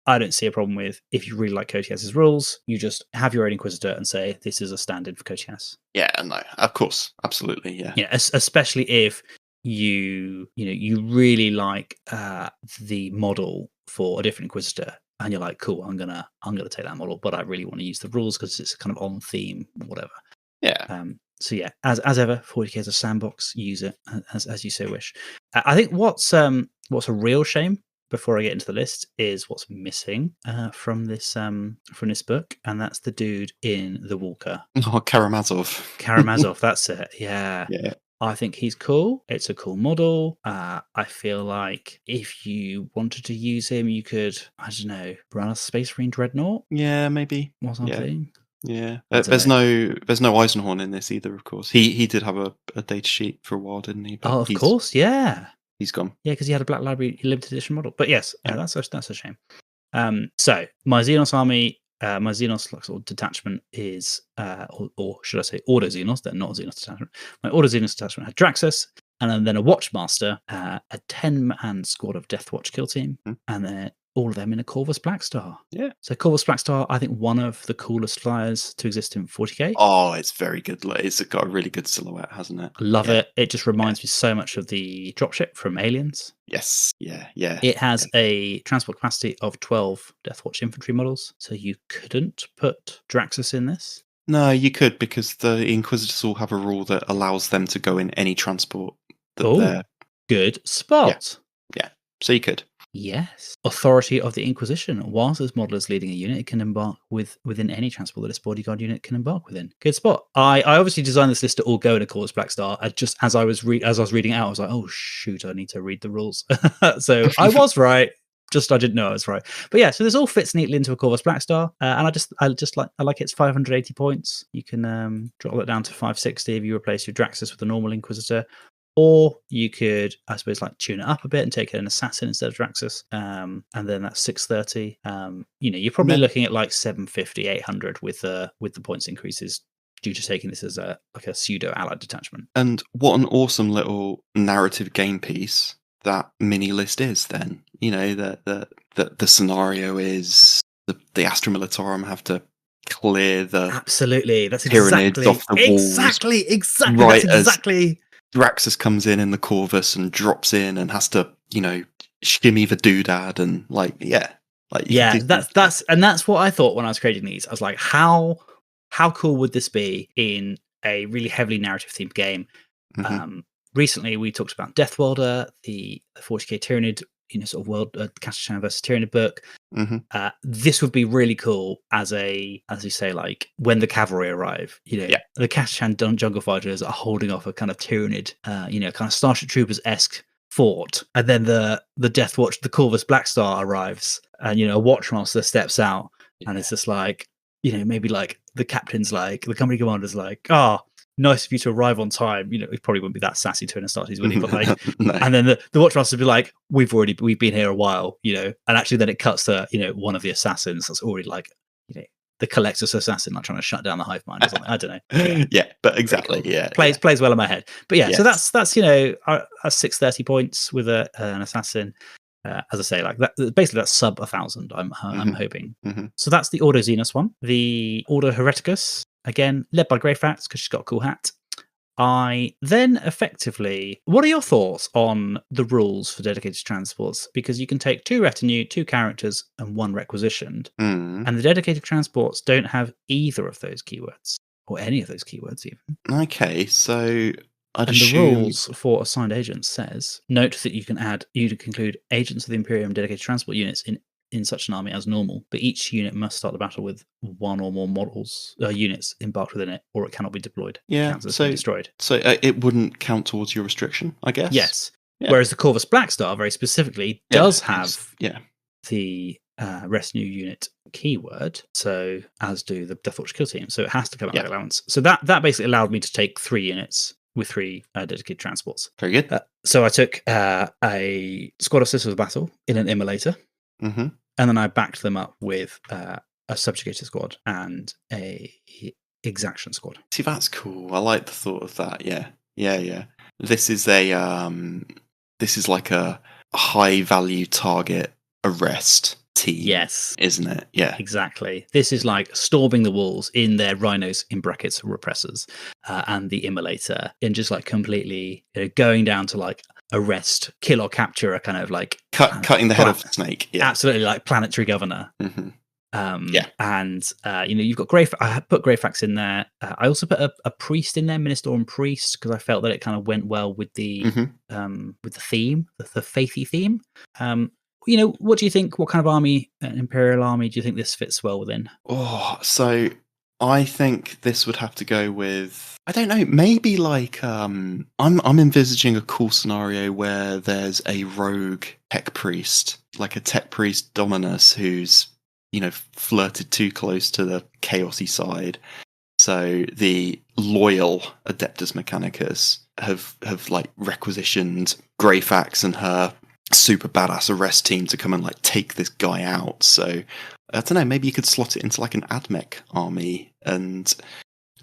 I don't see a problem with, if you really like Kotias's rules, you just have your own Inquisitor and say, this is a standard for Kotias. Yeah, no, of course, absolutely, yeah. Yeah, especially if you really like the model for a different Inquisitor, and you're like, cool, I'm gonna take that model, but I really want to use the rules because it's kind of on theme, whatever. Yeah. So yeah, as ever, 40k is a sandbox. Use it as you so wish. I think what's a real shame, before I get into the list, is what's missing from this book, and that's the dude in the Walker. Oh, Karamazov. Karamazov, that's it. Yeah. Yeah. I think he's cool. It's a cool model. I feel like if you wanted to use him, you could, I don't know, run a Space Marine Dreadnought. Yeah, maybe. Or something. Yeah. There's no Eisenhorn in this either, of course. He did have a data sheet for a while, didn't he? But of course, yeah. He's gone. Yeah, because he had a Black Library limited edition model. But yes, that's a shame. So my Xenos army, my Xenos sort of detachment is, or should I say Ordo Xenos? They're not a Xenos detachment. My Ordo Xenos detachment had Draxus, and then a Watchmaster, a 10-man squad of Deathwatch kill team, and then all of them in a Corvus Blackstar. Yeah. So Corvus Blackstar, I think one of the coolest flyers to exist in 40k. Oh, it's very good. It's got a really good silhouette, hasn't it? Love it. It just reminds me so much of the dropship from Aliens. Yes. Yeah. It has a transport capacity of 12 Deathwatch infantry models, so you couldn't put Draxus in this. No, you could, because the Inquisitors all have a rule that allows them to go in any transport that they're... Good spot. Yeah. So you could. Yes. Authority of the Inquisition. Whilst this model is leading a unit, it can embark within any transport that its bodyguard unit can embark within. Good spot. I obviously designed this list to all go in a Corvus Black Star. Just as I was reading it out, I was like, oh shoot, I need to read the rules. So I was right. Just I didn't know I was right. But yeah, so this all fits neatly into a Corvus Black Star, and I like it's 580 points. You can drop that down to 560 if you replace your Draxus with a normal Inquisitor. Or you could, I suppose, like tune it up a bit and take an assassin instead of Draxus. And then that's 630. You're probably looking at like 750, 800 with the points increases due to taking this as a pseudo allied detachment. And what an awesome little narrative game piece that mini list is. Then the scenario is the Astra Militarum have to clear the absolutely that's pyramids off the walls. Exactly. Right, that's exactly. Draxus comes in the Corvus and drops in and has to, shimmy the doodad and that's what I thought when I was creating these. I was like, how cool would this be in a really heavily narrative themed game? Mm-hmm. Recently we talked about Death Welder, the 40k Tyranid, sort of world Castan versus Tyranid book. Mm-hmm. This would be really cool as you say, like when the cavalry arrive, the Castan jungle fighters are holding off a kind of Tyranid, kind of Starship Troopers-esque fort, and then the Death Watch, the Corvus Black Star arrives, and a Watchmaster steps out, and it's just like, maybe like the captain's like, the company commander's like, nice of you to arrive on time. He probably wouldn't be that sassy to an Astartes, would he? But like, no. And then the Watchmaster would be like, we've been here a while, and actually then it cuts to, one of the assassins that's already like, the Collectus assassin, like trying to shut down the hive mind or something. I don't know. Yeah, but exactly. Cool. Yeah. Plays well in my head. But yeah, yes. So that's 630 points with an assassin. As I say, like that, basically that's sub 1,000. I'm hoping. Mm-hmm. So that's the Ordo Xenos one. The Ordo Hereticus, again led by Greyfax because she's got a cool hat. I then effectively, what are your thoughts on the rules for dedicated transports? Because you can take 2 retinue, 2 characters, and 1 requisitioned, and the dedicated transports don't have either of those keywords or any of those keywords even. Okay, so the rules for assigned agents says, note that you can include agents of the Imperium dedicated transport units in such an army as normal, but each unit must start the battle with 1 or more units embarked within it, or it cannot be deployed. Yeah, so destroyed. So it wouldn't count towards your restriction, I guess. Yes. Yeah. Whereas the Corvus Black Star, very specifically, does have the retinue unit keyword, so as do the Death Watch kill team. So it has to come out of allowance. So that basically allowed me to take 3 units with 3 dedicated transports. Very good. So I took a squad of Sisters of Battle in an immolator. Mm-hmm. And then I backed them up with a subjugated squad and a exaction squad. See, that's cool. I like the thought of that. Yeah. This is like a high value target arrest team. Yes, isn't it? Yeah, exactly. This is like storming the walls in their rhinos in brackets repressors and the immolator, and just like completely going down to like arrest, kill or capture a kind of like cutting the head off the snake. Yeah, absolutely, like planetary governor. Mm-hmm. And you've got I put Greyfax in there. I also put a priest in there, minister and priest, because I felt that it kind of went well with the theme, the faithy theme. What do you think? What kind of army, Imperial army, do you think this fits well within? So I think this would have to go with, I don't know, maybe like I'm envisaging a cool scenario where there's a rogue tech priest, like a tech priest Dominus who's flirted too close to the chaosy side. So the loyal Adeptus Mechanicus have like requisitioned Greyfax and her super badass arrest team to come and like take this guy out. So I don't know, maybe you could slot it into like an AdMech army and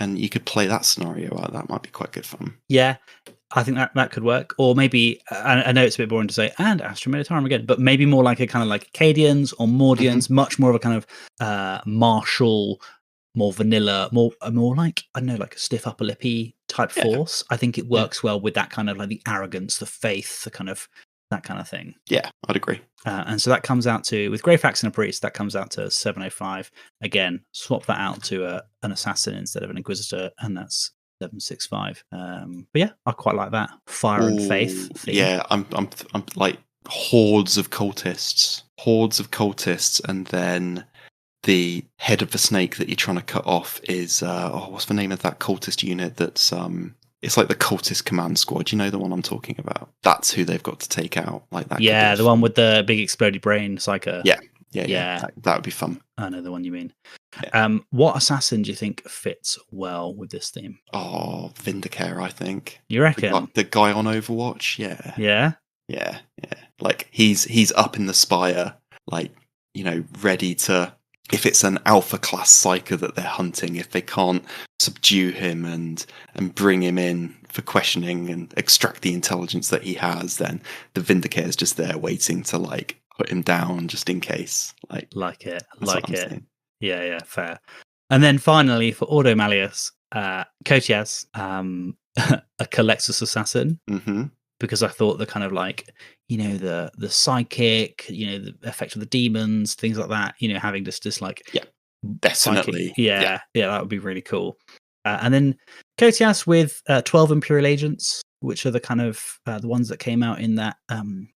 you could play that scenario out. That might be quite good fun. Yeah, I think that could work. Or maybe, I know it's a bit boring to say, and Astra Militarum again, but maybe more like a kind of like Acadians or Mordians, much more of a kind of martial, more vanilla, more like, I don't know, like a stiff upper lippy type force. I think it works well with that kind of like the arrogance, the faith, the kind of that kind of thing. Yeah, I'd agree. And so that comes out to, with Greyfax and a priest, that comes out to 705. Again, swap that out to an assassin instead of an inquisitor, and that's 765. But yeah, I quite like that fire and faith theme. Yeah, I'm like hordes of cultists, and then the head of the snake that you're trying to cut off is what's the name of that cultist unit? That's it's like the cultist command squad. You know the one I'm talking about. That's who they've got to take out. Like that. Yeah, the one with the big exploded brain, psycho. Yeah. That would be fun. I know the one you mean. Yeah. What assassin do you think fits well with this theme? Oh, Vindicare, I think. You reckon? The guy on Overwatch? Yeah. Yeah? Yeah. Like, he's up in the spire, like, ready to... If it's an alpha class psyker that they're hunting, if they can't subdue him and bring him in for questioning and extract the intelligence that he has, then the Vindicare is just there waiting to, like, put him down just in case. Like it. Saying. Yeah, fair. And then finally, for Ordo Malleus, Kotias, a Colexus assassin, because I thought the kind of like, the psychic, the effect of the demons, things like that, having just like... Yeah, definitely. Psychic, yeah, that would be really cool. And then Kotias with 12 Imperial Agents, which are the kind of the ones that came out in that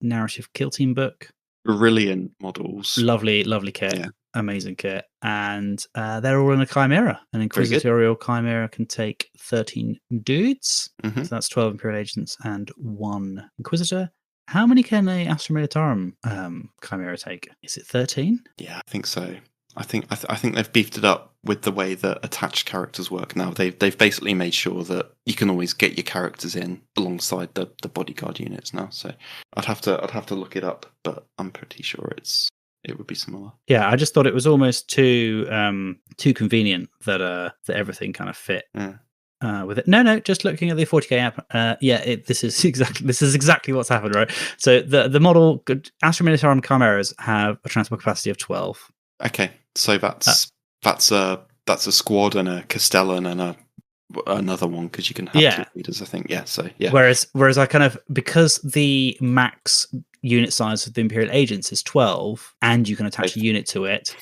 narrative kill team book. Brilliant models. Lovely kit. Yeah. Amazing kit. And they're all in a Chimera. An Inquisitorial Chimera can take 13 dudes. So that's 12 Imperial Agents and 1 Inquisitor. How many can a Astra Militarum Chimera take? Is it 13? Yeah, I think so. I think they've beefed it up with the way that attached characters work now. They've basically made sure that you can always get your characters in alongside the bodyguard units now. So I'd have to look it up, but I'm pretty sure it would be similar. Yeah, I just thought it was almost too convenient that everything kind of fit. Yeah. With it. No, just looking at the 40k app. This is exactly what's happened, right? So the model Astra Militarum Chimeras have a transport capacity of 12. Okay, so that's a squad and a Castellan and another one because you can have 2 leaders, I think. Yeah, so yeah. Whereas I kind of, because the max unit size of the Imperial Agents is 12, and you can attach a unit to it,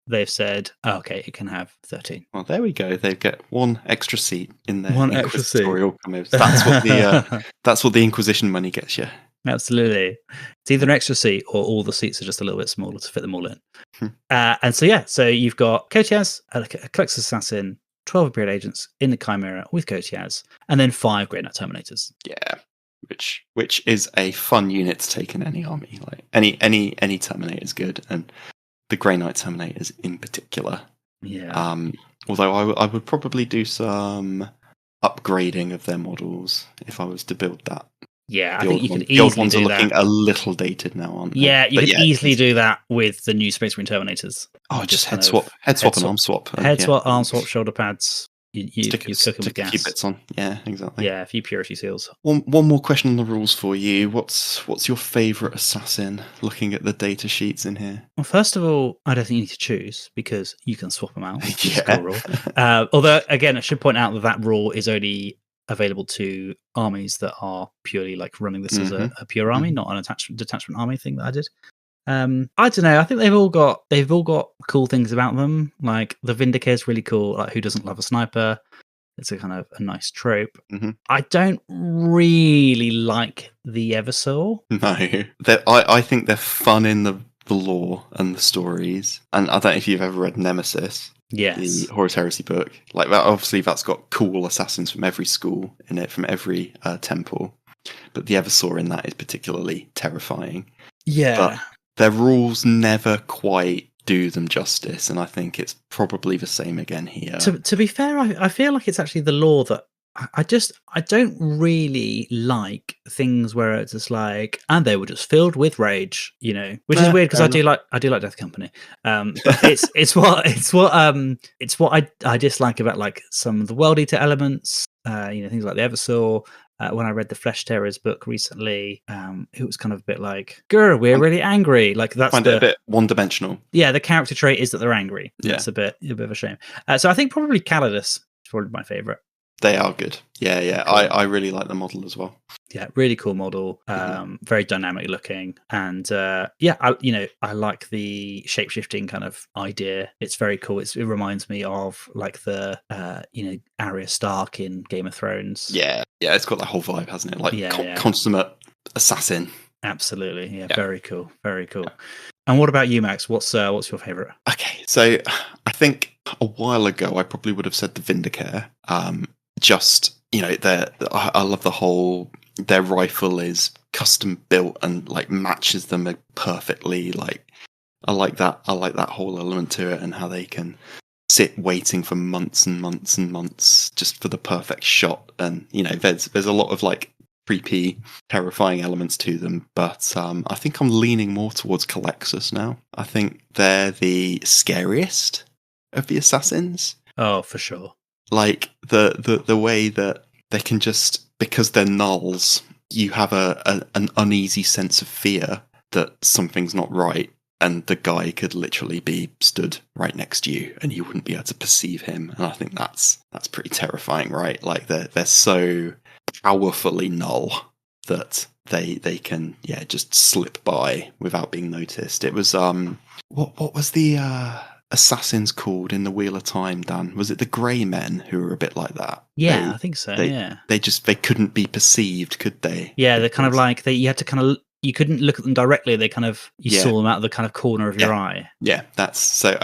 they've said, okay, it can have 13. Well, there we go. They get 1 extra seat in their Inquisitorial. That's what the Inquisition money gets you. Absolutely. It's either an extra seat or all the seats are just a little bit smaller to fit them all in. And so you've got Kotias, a Colexus assassin, 12 Imperial Agents in the Chimera with Kotias, and then 5 Great Knight Terminators. Yeah, which is a fun unit to take in any army. Like any Terminator is good, and the Grey Knight Terminators in particular. Yeah. Although I would probably do some upgrading of their models if I was to build that. Yeah, I think you could easily do that. The old ones are looking a little dated now, aren't they? Yeah, you could easily do that with the new Space Marine Terminators. Oh, just head swap and arm swap. Head swap, arm swap, shoulder pads. You cook them with gas. A few bits on. Yeah, exactly. Yeah, a few purity seals. One more question on the rules for you. What's your favourite assassin? Looking at the data sheets in here. Well, first of all, I don't think you need to choose because you can swap them out. Yeah. Although, again, I should point out that rule is only available to armies that are purely like running this as a pure army, not an detachment army thing that I did. I don't know. I think they've all got cool things about them. Like the Vindicare is really cool. Like, who doesn't love a sniper? It's a kind of a nice trope. I don't really like the Eversaw. No, I think they're fun in the lore and the stories. And I don't know if you've ever read Nemesis. Yes. The Horus Heresy book. Like that, obviously that's got cool assassins from every school in it, from every temple. But the Eversaw in that is particularly terrifying. Yeah. But their rules never quite do them justice, and I think it's probably the same again here. To be fair, I feel like it's actually the lore that I don't really like things where it's just like, and they were just filled with rage, which is weird because I do like Death Company. But it's what I dislike about like some of the World Eater elements, things like the Eversaw. When I read the Flesh Terrors book recently, it was kind of a bit like, "Grr, we're really angry." Like that's a bit one-dimensional. Yeah, the character trait is that they're angry. Yeah, it's a bit of a shame. So I think probably Calidus is probably my favorite. They are good. Yeah. Cool. I really like the model as well. Yeah, really cool model. Very dynamic looking, and I like the shape-shifting kind of idea. It's very cool. It reminds me of like the Arya Stark in Game of Thrones. Yeah, it's got that whole vibe, hasn't it? Like consummate assassin. Absolutely. Yeah, Yeah. very cool. Very cool. Yeah. And what about you, Max? What's your favorite? Okay, so I think a while ago I probably would have said the Vindicare. Just, you know, I love the whole, their rifle is custom built and like matches them perfectly. Like, I like that whole element to it, and how they can sit waiting for months and months and months just for the perfect shot. And, you know, there's a lot of like creepy, terrifying elements to them, but I think I'm leaning more towards Calexus now. I think they're the scariest of the assassins. Oh, for sure. Like the way that they can just, because they're nulls, you have an uneasy sense of fear that something's not right, and the guy could literally be stood right next to you and you wouldn't be able to perceive him. And I think that's pretty terrifying, right? Like they're so powerfully null that they can just slip by without being noticed. It was what was the assassins called in the Wheel of Time, Dan? Was it the Grey Men who were a bit like that? Yeah, I think so. They couldn't be perceived, could they? Yeah, they're kind of like you had to kind of, you couldn't look at them directly. They kind of, you saw them out of the kind of corner of your eye. Yeah, it's that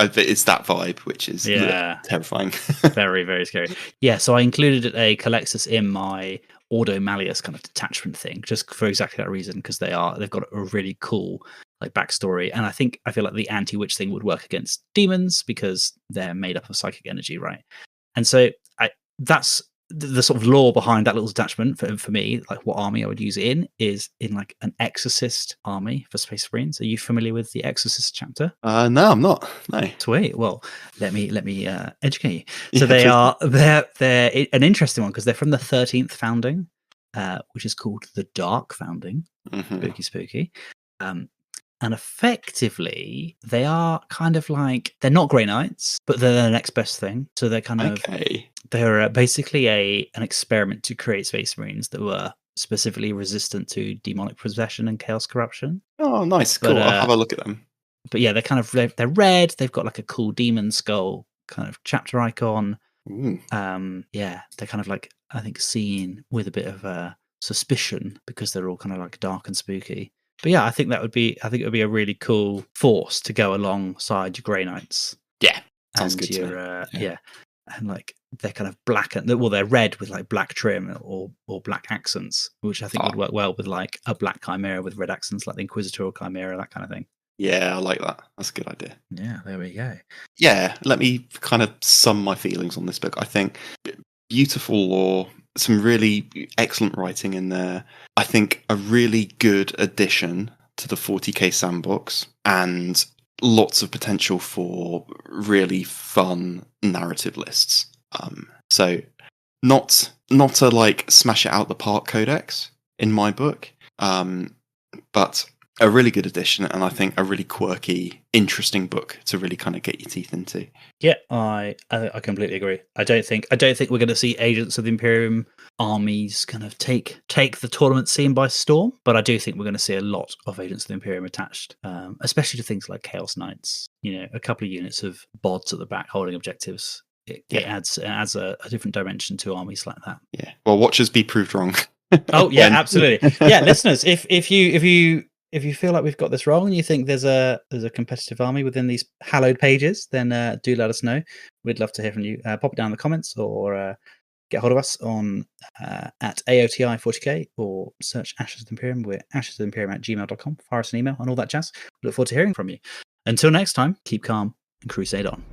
vibe, which is terrifying. Very, very scary. Yeah, so I included a Calexus in my Ordo Malleus kind of detachment thing, just for exactly that reason, because they've got a really cool like backstory, and I feel like the anti-witch thing would work against demons because they're made up of psychic energy, right? And so that's the sort of lore behind that little detachment for me. Like, what army I would use it in is in like an Exorcist army for Space Marines. Are you familiar with the Exorcist chapter? No, I'm not. No. Sweet. Well, let me educate you. So they're an interesting one because they're from the 13th founding, which is called the Dark Founding. Mm-hmm. Spooky. And effectively, they are kind of like, they're not Grey Knights, but they're the next best thing. So they're kind of, they're basically an experiment to create Space Marines that were specifically resistant to demonic possession and chaos corruption. Oh, nice. Cool. I'll have a look at them. But yeah, they're red. They've got like a cool demon skull kind of chapter icon. They're kind of like, I think, seen with a bit of suspicion because they're all kind of like dark and spooky. But yeah, I think it would be a really cool force to go alongside your Grey Knights. Yeah, sounds good to me. And like they're kind of black, they're red with like black trim or black accents, which I think would work well with like a black chimera with red accents, like the Inquisitor or Chimera, that kind of thing. Yeah, I like that. That's a good idea. Yeah, there we go. Yeah, let me kind of sum my feelings on this book. I think beautiful lore, some really excellent writing in there. I think a really good addition to the 40k sandbox, and lots of potential for really fun narrative lists. So not a like smash it out the park codex in my book, but a really good addition, and I think a really quirky, interesting book to really kind of get your teeth into. Yeah, I completely agree. I don't think we're going to see Agents of the Imperium armies kind of take the tournament scene by storm, but I do think we're going to see a lot of Agents of the Imperium attached, especially to things like Chaos Knights. You know, a couple of units of bods at the back holding objectives. It adds a different dimension to armies like that. Yeah. Well, watch us be proved wrong. Oh yeah, absolutely. Yeah, listeners, if you feel like we've got this wrong and you think there's a competitive army within these hallowed pages, then do let us know. We'd love to hear from you. Pop it down in the comments, or get hold of us on at AOTI40k, or search Ashes of the Imperium. We're ashesoftheimperium@gmail.com. Fire us an email and all that jazz. We look forward to hearing from you. Until next time, keep calm and crusade on.